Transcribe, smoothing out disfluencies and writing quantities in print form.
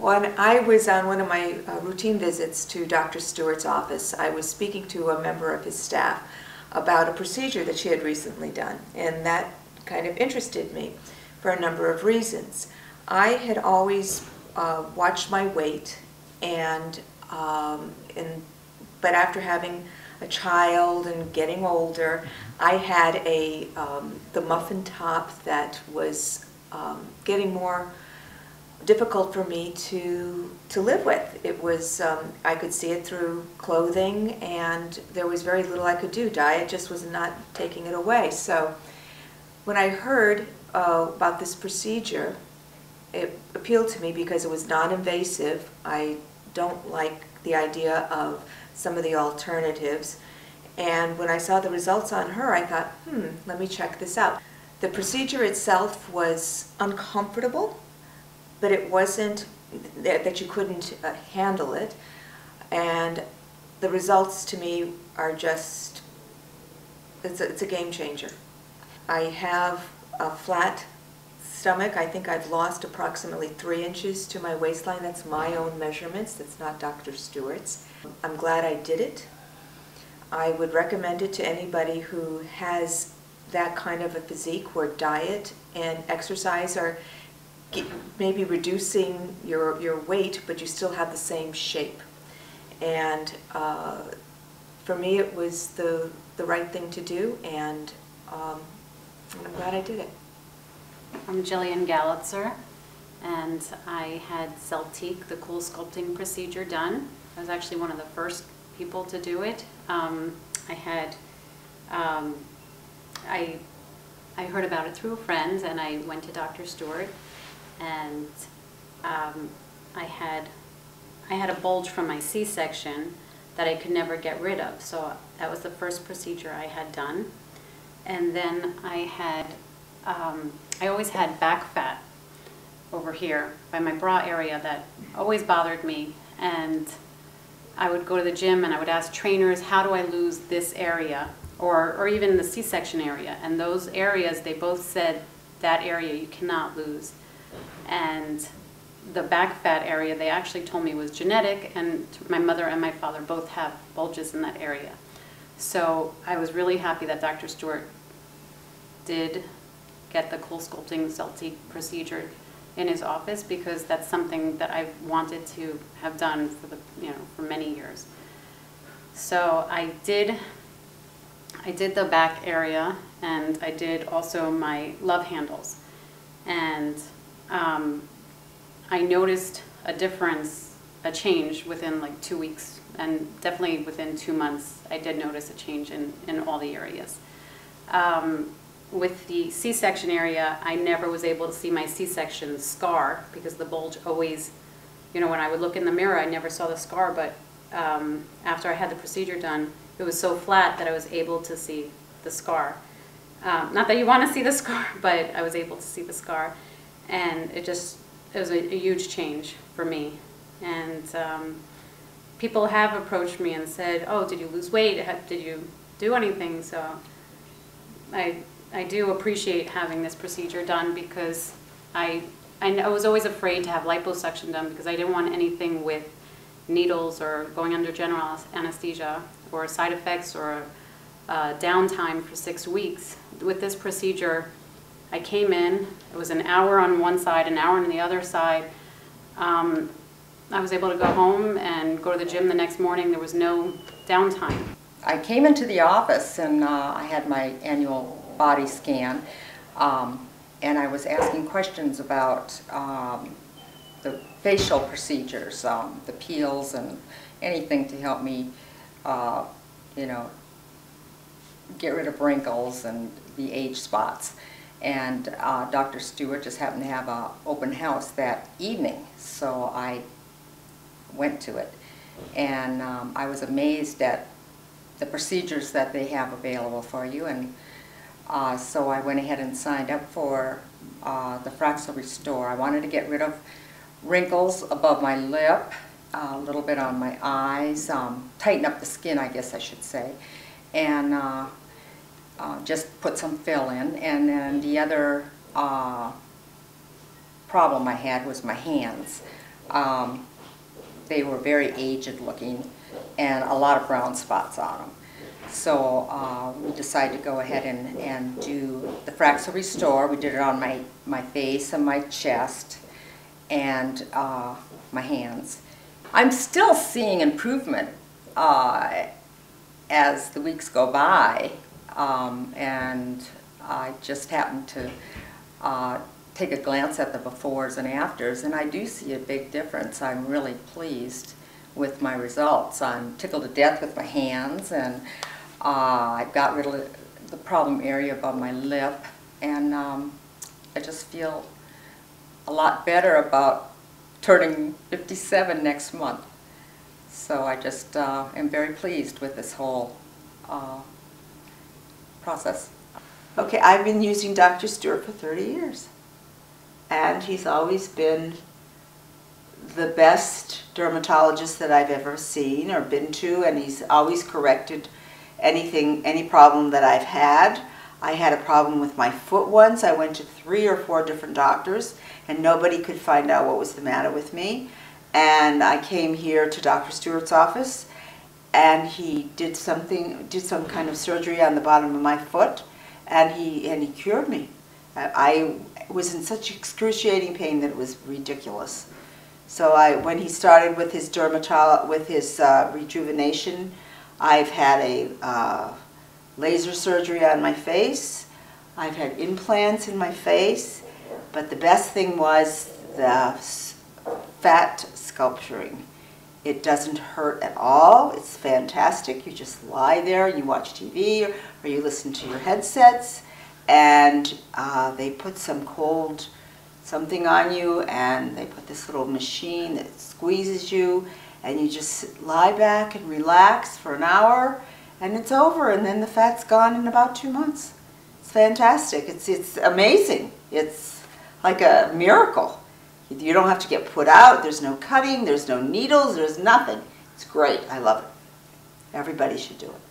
When I was on one of my routine visits to Dr. Stewart's office, I was speaking to a member of his staff about a procedure that she had recently done, and that kind of interested me for a number of reasons. I had always watched my weight, but after having a child and getting older, I had the muffin top that was getting more difficult for me to live with. It was, I could see it through clothing, and there was very little I could do. Diet just was not taking it away. So when I heard about this procedure, it appealed to me because it was non-invasive. I don't like the idea of some of the alternatives. And when I saw the results on her, I thought, let me check this out. The procedure itself was uncomfortable, but it wasn't that you couldn't handle it. And the results to me are just, it's a game changer. I have a flat stomach. I think I've lost approximately 3 inches to my waistline. That's my own measurements. That's not Dr. Stewart's. I'm glad I did it. I would recommend it to anybody who has that kind of a physique where diet and exercise are maybe reducing your weight, but you still have the same shape. And for me, it was the right thing to do, and I'm glad I did it. I'm Jillian Gallitzer, and I had Zeltiq, the CoolSculpting procedure, done. I was actually one of the first people to do it. I heard about it through a friend, and I went to Dr. Stewart, and I had a bulge from my C-section that I could never get rid of. So that was the first procedure I had done. And then I always had back fat over here by my bra area that always bothered me. And I would go to the gym and I would ask trainers, how do I lose this area? Or even the C-section area. And those areas, they both said, that area you cannot lose. And the back fat area, they actually told me was genetic, and my mother and my father both have bulges in that area. So I was really happy that Dr. Stewart did get the CoolSculpting Zeltiq procedure in his office, because that's something that I've wanted to have done for many years. So I did the back area, and I did also my love handles. And I noticed a difference, a change within like 2 weeks, and definitely within 2 months I did notice a change in all the areas. With the C-section area, I never was able to see my C-section scar, because the bulge always, when I would look in the mirror, I never saw the scar, but after I had the procedure done, it was so flat that I was able to see the scar. Not that you want to see the scar, but I was able to see the scar, and it was a huge change for me. And people have approached me and said, oh, did you lose weight? Did you do anything? So I do appreciate having this procedure done, because I was always afraid to have liposuction done, because I didn't want anything with needles or going under general anesthesia or side effects or downtime for 6 weeks. With this procedure, I came in, it was an hour on one side, an hour on the other side. I was able to go home and go to the gym the next morning. There was no downtime. I came into the office, and I had my annual body scan, and I was asking questions about the facial procedures, the peels and anything to help me, get rid of wrinkles and the age spots. And Dr. Stewart just happened to have an open house that evening, so I went to it. And I was amazed at the procedures that they have available for you, and so I went ahead and signed up for the Fraxel Restore. I wanted to get rid of wrinkles above my lip, a little bit on my eyes, tighten up the skin, I guess I should say, and just put some fill in. And then the other problem I had was my hands. They were very aged looking and a lot of brown spots on them. So we decided to go ahead and do the Fraxel Restore. We did it on my face and my chest and my hands. I'm still seeing improvement as the weeks go by, and I just happened to take a glance at the befores and afters, and I do see a big difference. I'm really pleased with my results. I'm tickled to death with my hands, and I've got rid of the problem area above my lip, and I just feel a lot better about turning 57 next month. So I just am very pleased with this whole process. Okay, I've been using Dr. Stewart for 30 years. And he's always been the best dermatologist that I've ever seen or been to, and he's always corrected any problem that I've had. I had a problem with my foot once. I went to 3 or 4 different doctors, and nobody could find out what was the matter with me. And I came here to Dr. Stewart's office, and he did some kind of surgery on the bottom of my foot, and he cured me. I was in such excruciating pain that it was ridiculous. So when he started with his rejuvenation, I've had a laser surgery on my face. I've had implants in my face, but the best thing was the fat sculpturing. It doesn't hurt at all. It's fantastic. You just lie there and you watch TV or you listen to your headsets, and they put some cold something on you, and they put this little machine that squeezes you, and you just lie back and relax for an hour, and it's over, and then the fat's gone in about 2 months. It's fantastic. It's amazing. It's like a miracle. You don't have to get put out. There's no cutting. There's no needles. There's nothing. It's great. I love it. Everybody should do it.